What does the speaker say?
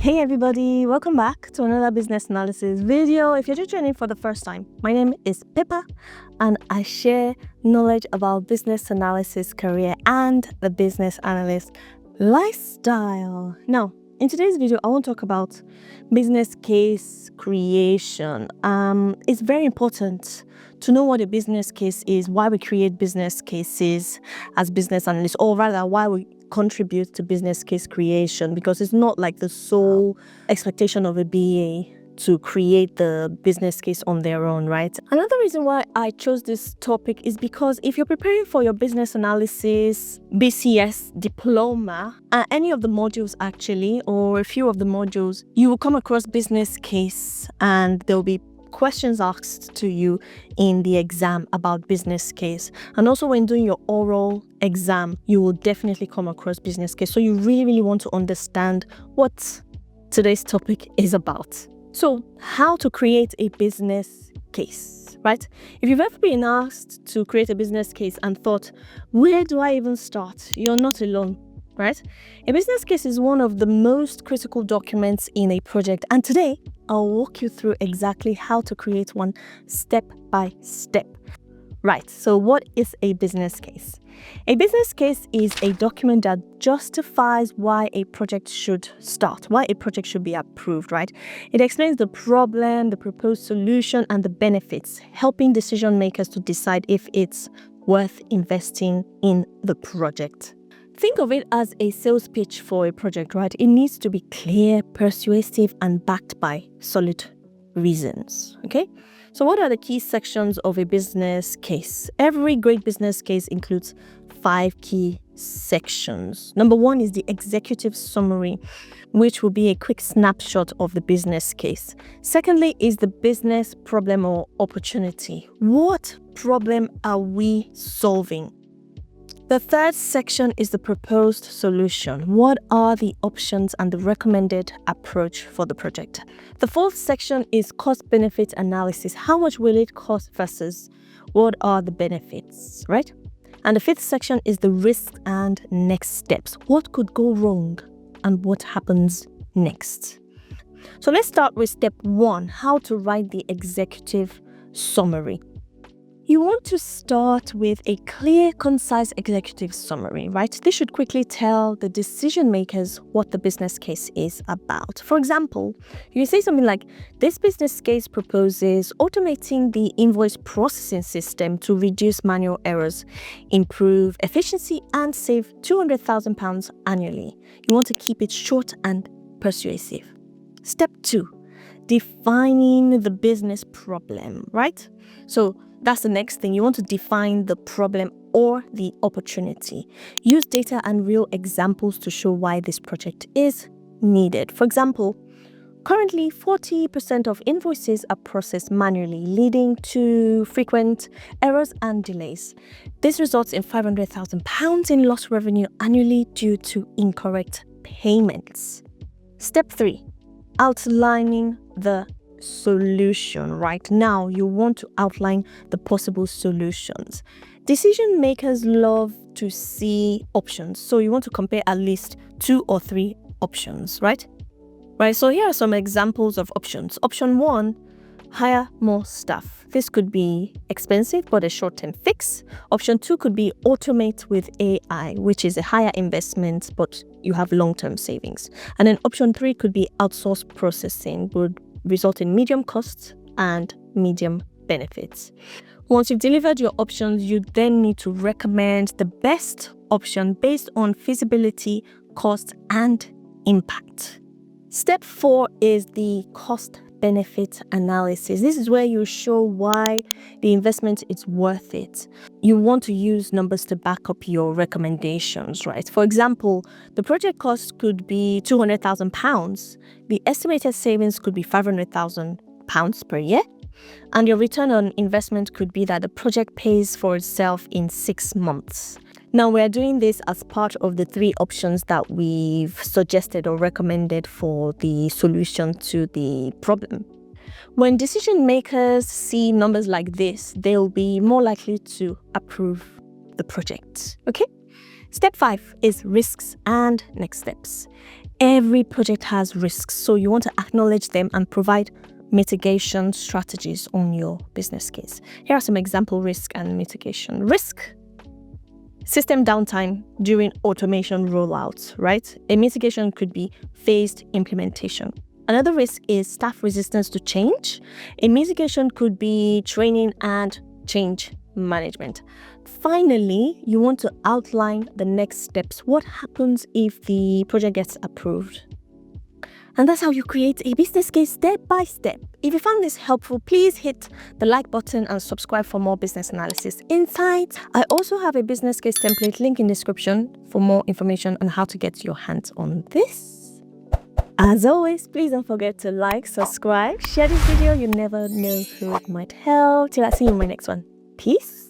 Hey everybody, welcome back to another business analysis video. If you're just joining for the first time, my name is Pippa and I share knowledge about business analysis career and the business analyst lifestyle. Now, in today's video, I want to talk about business case creation. It's very important to know what a business case is, why we create business cases as business analysts, or rather why we contribute to business case creation, because it's not like the sole expectation of a BA to create the business case on their own, right? Another reason why I chose this topic is because if you're preparing for your business analysis BCS diploma, any of the modules actually, or a few of the modules, you will come across business case and there'll be questions asked to you in the exam about business case. And also when doing your oral exam, you will definitely come across business case. So you really want to understand what today's topic is about. So how to create a business case, right? If you've ever been asked to create a business case and thought, where do I even start? You're not alone, right? A business case is one of the most critical documents in a project. And today, I'll walk you through exactly how to create one step by step. Right, so what is a business case? A business case is a document that justifies why a project should start, why a project should be approved, right? It explains the problem, the proposed solution, and the benefits, helping decision makers to decide if it's worth investing in the project. Think of it as a sales pitch for a project, right? It needs to be clear, persuasive, and backed by solid reasons, okay? So what are the key sections of a business case? Every great business case includes 5 key sections. Number 1 is the executive summary, which will be a quick snapshot of the business case. Secondly is the business problem or opportunity. What problem are we solving? The third section is the proposed solution. What are the options and the recommended approach for the project? The fourth section is cost-benefit analysis. How much will it cost versus what are the benefits, right? And the fifth section is the risks and next steps. What could go wrong and what happens next? So let's start with step 1, how to write the executive summary. You want to start with a clear, concise executive summary, right? This should quickly tell the decision makers what the business case is about. For example, you say something like, this business case proposes automating the invoice processing system to reduce manual errors, improve efficiency, and save £200,000 annually. You want to keep it short and persuasive. Step 2, defining the business problem, right? So that's the next thing. You want to define the problem or the opportunity. Use data and real examples to show why this project is needed. For example, currently 40% of invoices are processed manually, leading to frequent errors and delays. This results in £500,000 in lost revenue annually due to incorrect payments. Step 3, outlining the solution. Right now, you want to outline the possible solutions. Decision makers love to see options, so you want to compare at least 2 or 3 options, right? So here are some examples of options. Option 1, hire more staff. This could be expensive but a short-term fix. Option 2 could be automate with AI, which is a higher investment but you have long-term savings. And then option 3 could be outsource processing, would result in medium costs and medium benefits. Once you've delivered your options, you then need to recommend the best option based on feasibility, cost, and impact. Step 4 is the cost-benefit analysis. This is where you show why the investment is worth it. You want to use numbers to back up your recommendations, right? For example, the project cost could be £200,000. The estimated savings could be £500,000 per year. And your return on investment could be that the project pays for itself in 6 months. Now, we're doing this as part of the 3 options that we've suggested or recommended for the solution to the problem. When decision makers see numbers like this, they'll be more likely to approve the project. Okay? Step 5 is risks and next steps. every project has risks, so you want to acknowledge them and provide mitigation strategies on your business case. Here are some example risk and mitigation. Risk: system downtime during automation rollouts, right? A mitigation could be phased implementation. Another risk is staff resistance to change. A mitigation could be training and change management. Finally, you want to outline the next steps. What happens if the project gets approved? And that's how you create a business case step by step. If you found this helpful, please hit the like button and subscribe for more business analysis insights. I also have a business case template link in the description for more information on how to get your hands on this. As always, please don't forget to like, subscribe, share this video. You never know who it might help. Till I see you in my next one. Peace.